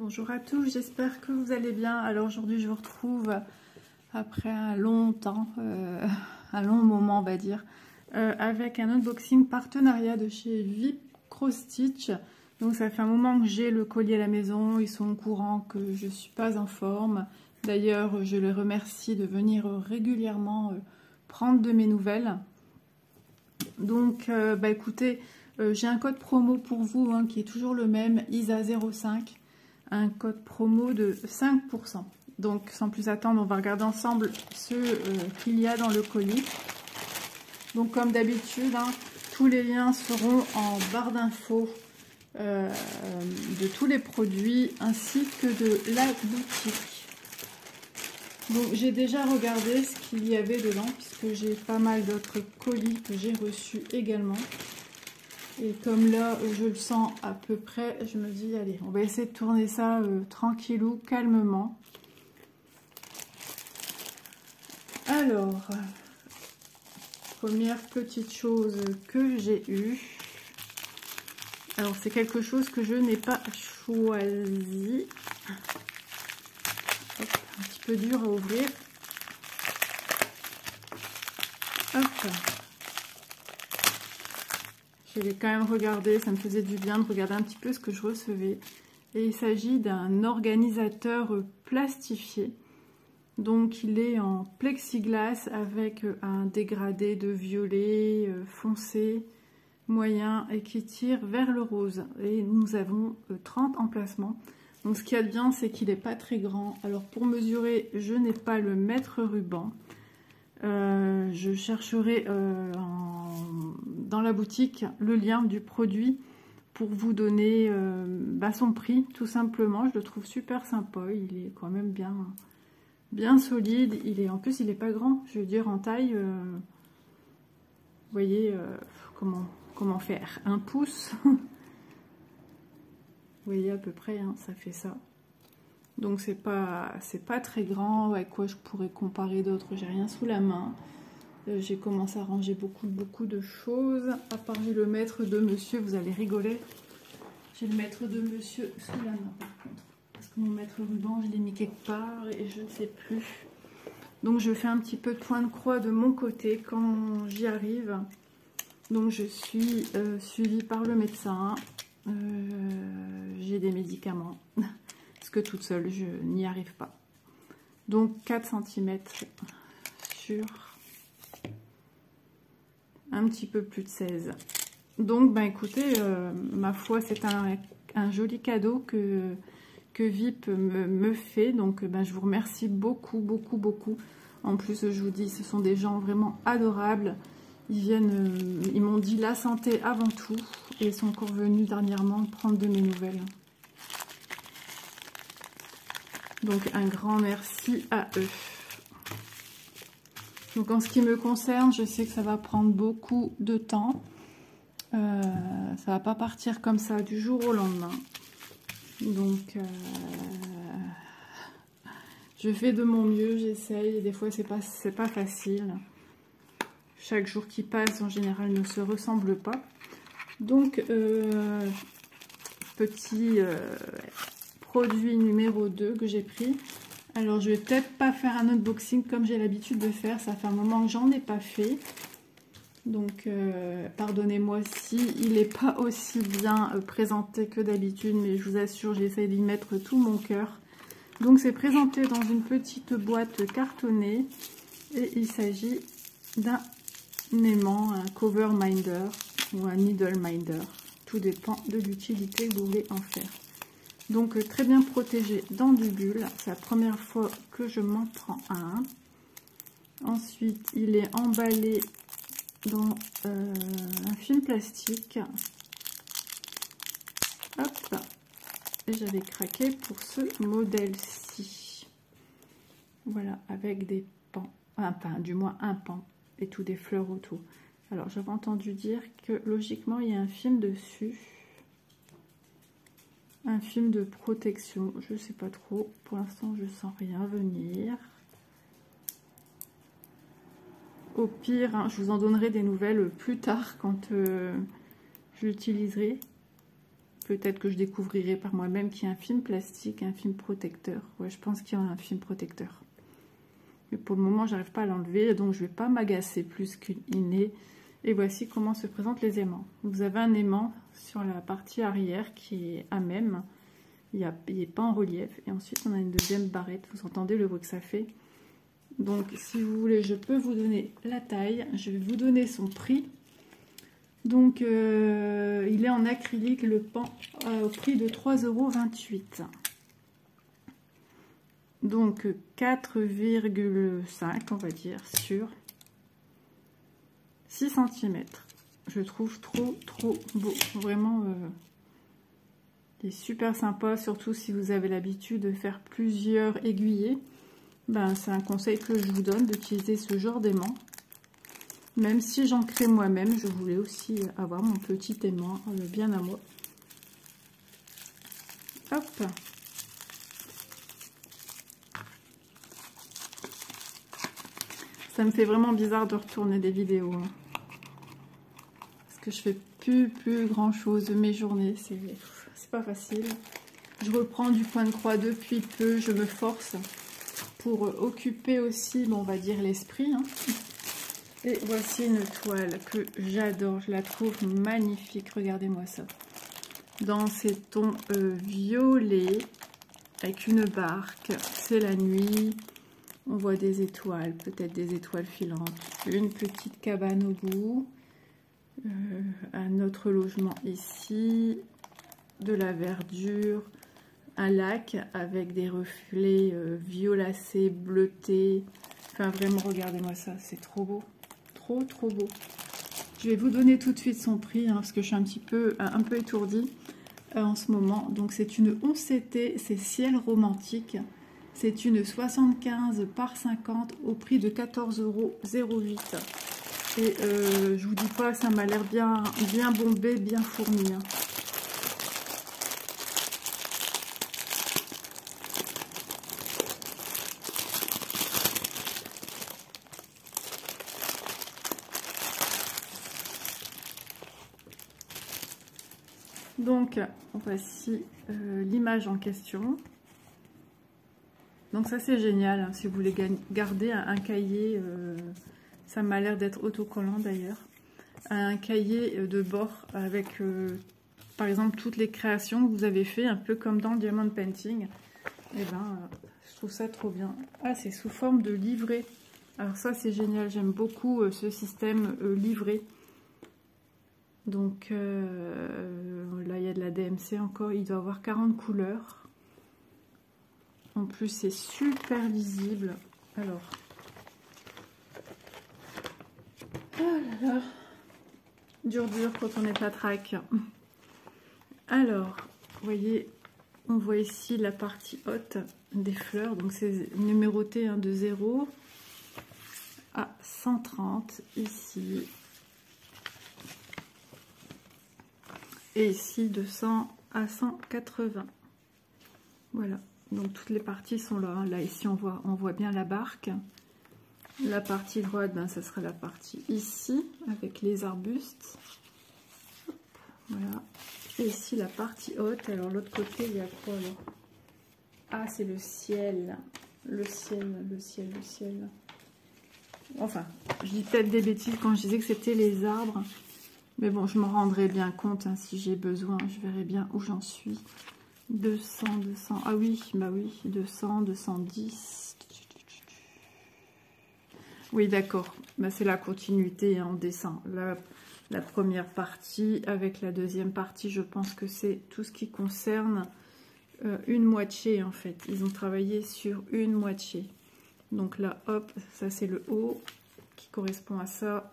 Bonjour à tous, j'espère que vous allez bien. Alors aujourd'hui je vous retrouve après un long temps, un long moment on va dire, avec un unboxing partenariat de chez VIP Cross Stitch. Donc ça fait un moment que j'ai le colis à la maison, ils sont au courant que je ne suis pas en forme. D'ailleurs je les remercie de venir régulièrement prendre de mes nouvelles. Donc écoutez, j'ai un code promo pour vous qui est toujours le même, ISA05. Un code promo de 5%. Donc sans plus attendre, on va regarder ensemble ce qu'il y a dans le colis. Donc comme d'habitude, tous les liens seront en barre d'infos de tous les produits ainsi que de la boutique. Donc j'ai déjà regardé ce qu'il y avait dedans puisque j'ai pas mal d'autres colis que j'ai reçus également. Et comme là, je le sens à peu près, je me dis, allez, on va essayer de tourner ça tranquillou, calmement. Alors, première petite chose que j'ai eue. Alors, c'est quelque chose que je n'ai pas choisi. Hop, un petit peu dur à ouvrir. Hop. Je l'ai quand même regardé, ça me faisait du bien de regarder un petit peu ce que je recevais. Et il s'agit d'un organisateur plastifié. Donc il est en plexiglas avec un dégradé de violet foncé, moyen et qui tire vers le rose. Et nous avons 30 emplacements. Donc ce qu'il y a de bien, c'est qu'il n'est pas très grand. Alors pour mesurer, je n'ai pas le mètre ruban. Je chercherai dans la boutique le lien du produit pour vous donner son prix tout simplement. Je le trouve super sympa, il est quand même bien solide, en plus il est pas grand, je veux dire en taille, vous voyez comment faire, 1 pouce. Vous voyez à peu près, ça fait ça. Donc c'est pas très grand, avec quoi je pourrais comparer d'autres, j'ai rien sous la main. J'ai commencé à ranger beaucoup de choses. À part j'ai le maître de monsieur, vous allez rigoler. J'ai le maître de monsieur sous la main par contre. Parce que mon maître ruban, je l'ai mis quelque part et je ne sais plus. Donc je fais un petit peu de point de croix de mon côté quand j'y arrive. Donc je suis suivie par le médecin. J'ai des médicaments. Parce que toute seule, je n'y arrive pas. Donc 4 cm sur un petit peu plus de 16. Donc écoutez, ma foi, c'est un joli cadeau que VIP me fait. Donc je vous remercie beaucoup. En plus, je vous dis, ce sont des gens vraiment adorables. Ils m'ont dit la santé avant tout. Et ils sont encore venus dernièrement prendre de mes nouvelles. Donc un grand merci à eux. Donc en ce qui me concerne, je sais que ça va prendre beaucoup de temps. Ça va pas partir comme ça du jour au lendemain. Donc je fais de mon mieux, j'essaye. Et des fois c'est pas facile. Chaque jour qui passe en général ne se ressemble pas. Donc petit produit numéro 2 que j'ai pris. Alors je vais peut-être pas faire un unboxing comme j'ai l'habitude de faire, ça fait un moment que j'en ai pas fait. Donc pardonnez-moi si il n'est pas aussi bien présenté que d'habitude, mais je vous assure j'essaie d'y mettre tout mon cœur. Donc c'est présenté dans une petite boîte cartonnée et il s'agit d'un aimant, un cover minder ou un needle minder. Tout dépend de l'utilité que vous voulez en faire. Donc très bien protégé dans du bulle. C'est la première fois que je m'en prends un. Ensuite, il est emballé dans un film plastique. Hop. Et j'avais craqué pour ce modèle-ci. Voilà, avec des pans. Enfin, du moins un pan. Et tout des fleurs autour. Alors, j'avais entendu dire que logiquement, il y a un film dessus. Un film de protection, je sais pas trop. Pour l'instant, je sens rien venir. Au pire, je vous en donnerai des nouvelles plus tard quand je l'utiliserai. peut-être que je découvrirai par moi-même qu'il y a un film plastique, un film protecteur. Ouais, je pense qu'il y a un film protecteur. Mais pour le moment, j'arrive pas à l'enlever, donc je vais pas m'agacer plus qu'il n'est. Et voici comment se présentent les aimants. Vous avez un aimant sur la partie arrière qui est à même. Il n'est pas en relief. Et ensuite, on a une deuxième barrette. Vous entendez le bruit que ça fait. Donc, si vous voulez, je peux vous donner la taille. Je vais vous donner son prix. Donc, il est en acrylique, le pan, au prix de 3,28 €. Donc, 4,5, on va dire, sur 6 cm. Je trouve trop beau. Vraiment, il est super sympa, surtout si vous avez l'habitude de faire plusieurs aiguillés. Ben, c'est un conseil que je vous donne d'utiliser ce genre d'aimant. Même si j'en crée moi-même, je voulais aussi avoir mon petit aimant bien à moi. Hop. Ça me fait vraiment bizarre de retourner des vidéos. Hein. Parce que je fais plus grand chose de mes journées. C'est pas facile. Je reprends du point de croix depuis peu. Je me force pour occuper aussi, bon, on va dire, l'esprit. Hein. Et voici une toile que j'adore. Je la trouve magnifique. Regardez-moi ça. Dans ces tons violets, avec une barque. C'est la nuit. On voit des étoiles, peut-être des étoiles filantes. Une petite cabane au bout. Un autre logement ici. De la verdure. Un lac avec des reflets violacés, bleutés. Enfin, vraiment, regardez-moi ça. C'est trop beau. Trop beau. Je vais vous donner tout de suite son prix, hein, parce que je suis un peu étourdie en ce moment. Donc, c'est une 11CT, c'est ciel romantique. C'est une 75 par 50 au prix de 14,08 €. Et je vous dis pas, ça m'a l'air bien bombé, bien fourni. Hein. Donc, voici l'image en question. Donc ça c'est génial, hein, si vous voulez garder un cahier, ça m'a l'air d'être autocollant d'ailleurs, un cahier de bord avec par exemple toutes les créations que vous avez fait, un peu comme dans le Diamond Painting. Et ben, je trouve ça trop bien. Ah, c'est sous forme de livret. Alors ça c'est génial, j'aime beaucoup ce système livret. Donc là il y a de la DMC encore, il doit avoir 40 couleurs. En plus c'est super visible. Alors, oh là là, dur quand on est patraque. Alors, vous voyez, on voit ici la partie haute des fleurs, donc c'est numéroté hein, de 0 à 130 ici. Et ici de 100 à 180. Voilà, donc toutes les parties sont là. Hein. Là ici on voit bien la barque. La partie droite, ben, ça sera la partie ici avec les arbustes. Hop, voilà. Et ici la partie haute. Alors l'autre côté il y a quoi alors? Ah, c'est le ciel. Le ciel. Enfin, je dis peut-être des bêtises quand je disais que c'était les arbres. Mais bon, je m'en rendrai bien compte hein, si j'ai besoin. Je verrai bien où j'en suis. 200. Ah oui, bah oui, 200, 210. Oui, d'accord. Bah, c'est la continuité hein, en dessin. La première partie avec la deuxième partie, je pense que c'est tout ce qui concerne une moitié en fait. Ils ont travaillé sur une moitié. Donc là, hop, ça c'est le haut qui correspond à ça.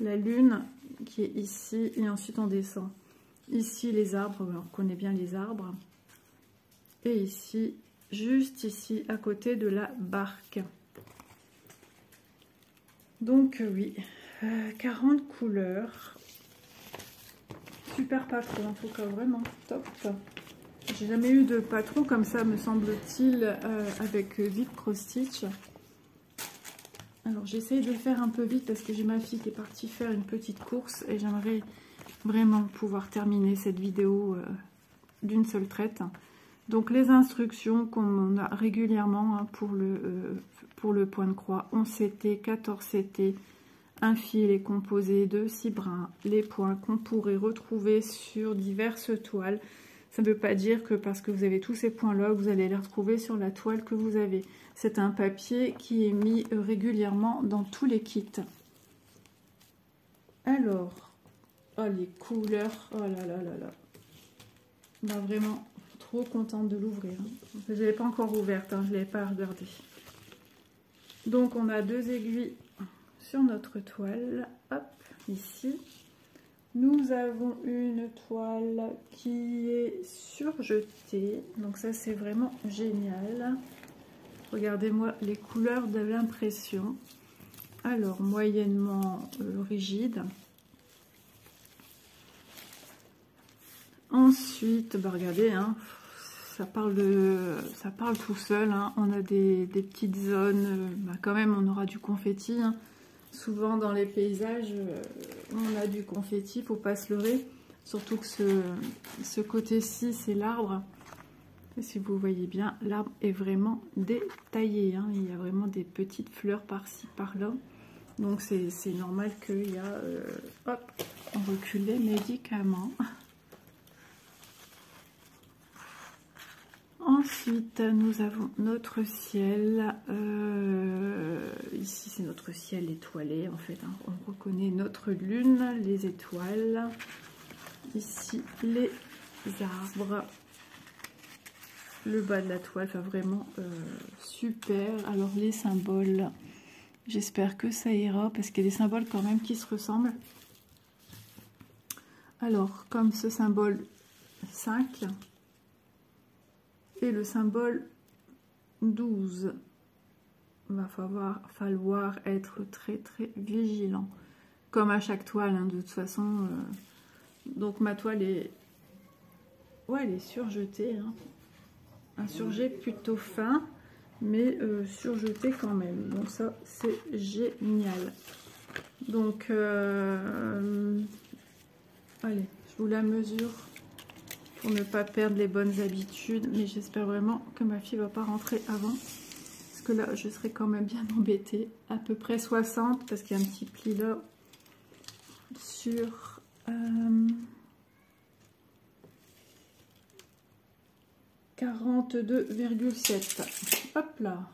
La lune qui est ici et ensuite on descend. Ici les arbres, on connaît bien les arbres. Et ici, juste ici, à côté de la barque. Donc oui, 40 couleurs. Super patron en tout cas, vraiment top. J'ai jamais eu de patron comme ça, me semble-t-il, avec Vip Cross Stitch. Alors j'essaye de faire un peu vite parce que j'ai ma fille qui est partie faire une petite course et j'aimerais vraiment pouvoir terminer cette vidéo d'une seule traite. Donc les instructions qu'on a régulièrement hein, pour le point de croix, 11 CT, 14 CT, un fil est composé de 6 brins, les points qu'on pourrait retrouver sur diverses toiles. Ça ne veut pas dire que parce que vous avez tous ces points-là, vous allez les retrouver sur la toile que vous avez. C'est un papier qui est mis régulièrement dans tous les kits. Alors, oh, les couleurs, oh là là là là. Bah, vraiment, trop contente de l'ouvrir. Je ne l'ai pas encore ouverte, hein, je ne l'ai pas regardée. Donc, on a 2 aiguilles sur notre toile. Hop, ici. Nous avons une toile qui est surjetée. Donc ça, c'est vraiment génial. Regardez-moi les couleurs de l'impression. Alors, moyennement rigide. Ensuite, bah regardez, hein, ça parle tout seul. Hein. On a des petites zones. Bah quand même, on aura du confetti. Hein. Souvent dans les paysages, on a du confetti, faut pas se leurrer. Surtout que ce côté-ci, c'est l'arbre. Si vous voyez bien, l'arbre est vraiment détaillé. Hein. Il y a vraiment des petites fleurs par-ci, par-là. Donc c'est normal qu'il y a... hop, on recule les médicaments. Ensuite, nous avons notre ciel. Ici, c'est notre ciel étoilé, en fait. Hein. On reconnaît notre lune, les étoiles. Ici, les arbres. Le bas de la toile, enfin, vraiment super. Alors, les symboles, j'espère que ça ira, parce qu'il y a des symboles quand même qui se ressemblent. Alors, comme ce symbole 5... et le symbole 12. Il va falloir être très très vigilant. Comme à chaque toile, hein, de toute façon. Donc ma toile est... ouais, elle est surjetée. Hein. Un surjet plutôt fin, mais surjeté quand même. Donc ça, c'est génial. Donc, allez, je vous la mesure. Pour ne pas perdre les bonnes habitudes, mais j'espère vraiment que ma fille va pas rentrer avant, parce que là je serai quand même bien embêtée. À peu près 60, parce qu'il y a un petit pli là sur 42,7. Hop là,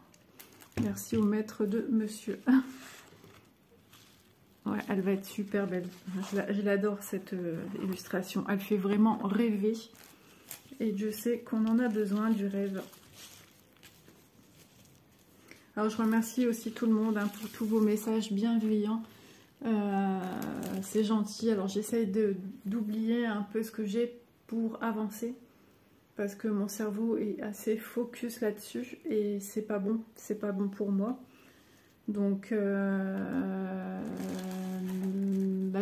merci au maître de monsieur. Ouais, elle va être super belle. Je l'adore cette illustration. Elle fait vraiment rêver. Et je sais qu'on en a besoin du rêve. Alors je remercie aussi tout le monde hein, pour tous vos messages bienveillants. C'est gentil. Alors j'essaye d'oublier un peu ce que j'ai pour avancer. Parce que mon cerveau est assez focus là-dessus. Et c'est pas bon. C'est pas bon pour moi. Donc, bah,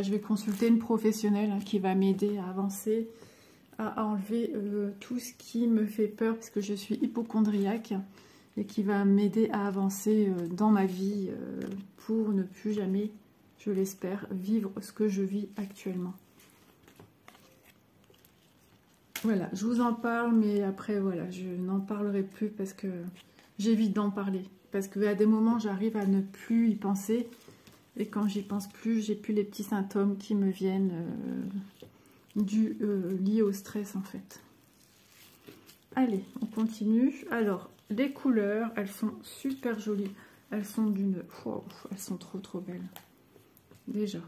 je vais consulter une professionnelle hein, qui va m'aider à avancer, à enlever tout ce qui me fait peur, parce que je suis hypocondriaque, et qui va m'aider à avancer dans ma vie pour ne plus jamais, je l'espère, vivre ce que je vis actuellement. Voilà, je vous en parle, mais après, voilà, je n'en parlerai plus parce que j'évite d'en parler. Parce qu'à des moments, j'arrive à ne plus y penser. Et quand j'y pense plus, j'ai plus les petits symptômes qui me viennent liés au stress, en fait. Allez, on continue. Alors, les couleurs, elles sont super jolies. Elles sont d'une... Wow, elles sont trop, trop belles. Déjà,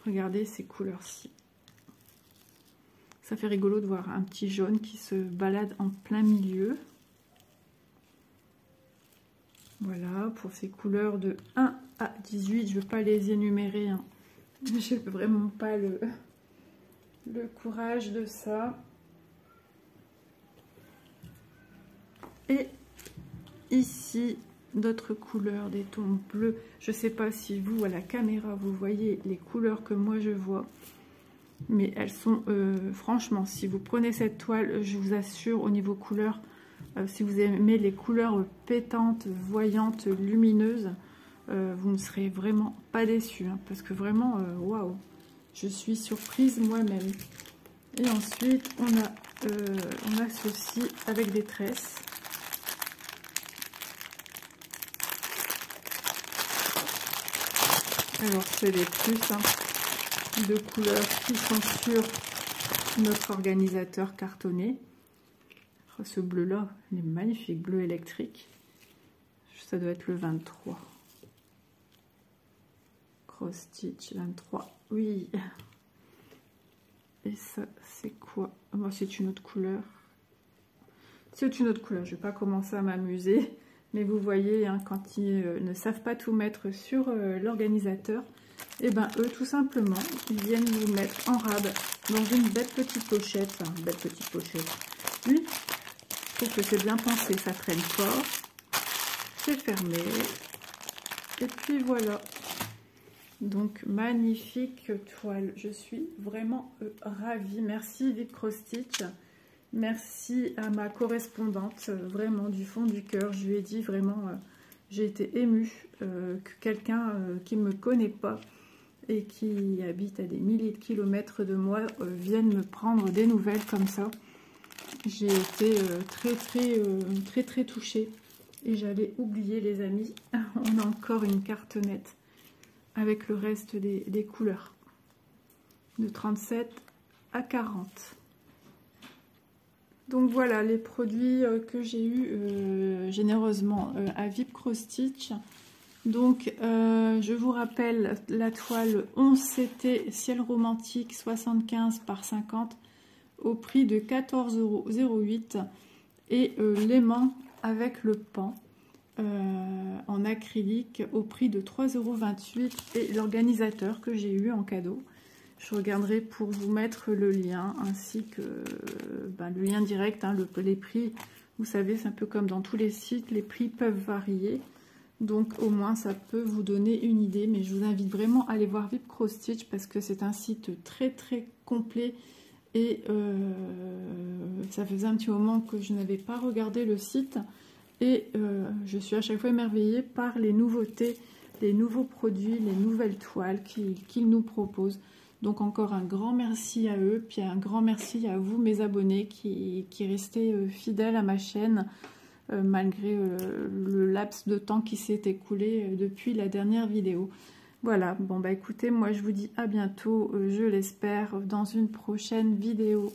regardez ces couleurs-ci. Ça fait rigolo de voir un petit jaune qui se balade en plein milieu. Voilà, pour ces couleurs de 1 à 18, je ne veux pas les énumérer. Hein. Je n'ai vraiment pas le courage de ça. Et ici, d'autres couleurs, des tons bleus. Je ne sais pas si vous, à la caméra, vous voyez les couleurs que moi je vois. Mais elles sont, franchement, si vous prenez cette toile, je vous assure, au niveau couleur, si vous aimez les couleurs pétantes, voyantes, lumineuses, vous ne serez vraiment pas déçus. Hein, parce que vraiment, waouh, Je suis surprise moi-même. Et ensuite, on a ceci avec des tresses. Alors, c'est les plus de couleurs qui sont sur notre organisateur cartonné. Oh, ce bleu-là, il est magnifique, bleu électrique. Ça doit être le 23. Cross stitch 23, oui. Et ça, c'est quoi? Moi, c'est une autre couleur. C'est une autre couleur. Je ne vais pas commencer à m'amuser. Mais vous voyez, hein, quand ils ne savent pas tout mettre sur l'organisateur, et ben eux, tout simplement, ils viennent vous mettre en rab dans une belle petite pochette. Enfin, belle petite pochette. Oui, je trouve que c'est bien pensé. Ça traîne fort. C'est fermé. Et puis voilà. Donc, magnifique toile. Je suis vraiment ravie. Merci Vic Cross Stitch. Merci à ma correspondante, vraiment du fond du cœur. Je lui ai dit vraiment, j'ai été émue que quelqu'un qui ne me connaît pas et qui habite à des milliers de kilomètres de moi vienne me prendre des nouvelles comme ça. J'ai été très touchée et j'allais oublier, les amis. On a encore une cartonnette avec le reste des couleurs de 37 à 40. Donc voilà les produits que j'ai eu généreusement à Vip Cross Stitch. Donc je vous rappelle la toile 11 CT Ciel Romantique 75 par 50 au prix de 14,08 € et l'aimant avec le pan en acrylique au prix de 3,28 € et l'organisateur que j'ai eu en cadeau. Je regarderai pour vous mettre le lien ainsi que le lien direct, hein, les prix. Vous savez, c'est un peu comme dans tous les sites, les prix peuvent varier. Donc au moins ça peut vous donner une idée. Mais je vous invite vraiment à aller voir Vip Cross Stitch parce que c'est un site très complet. Et ça faisait un petit moment que je n'avais pas regardé le site. Et je suis à chaque fois émerveillée par les nouveautés, les nouveaux produits, les nouvelles toiles qu'ils nous proposent. Donc encore un grand merci à eux, puis un grand merci à vous mes abonnés qui restez fidèles à ma chaîne malgré le laps de temps qui s'est écoulé depuis la dernière vidéo. Voilà, bon bah écoutez, moi je vous dis à bientôt, je l'espère, dans une prochaine vidéo.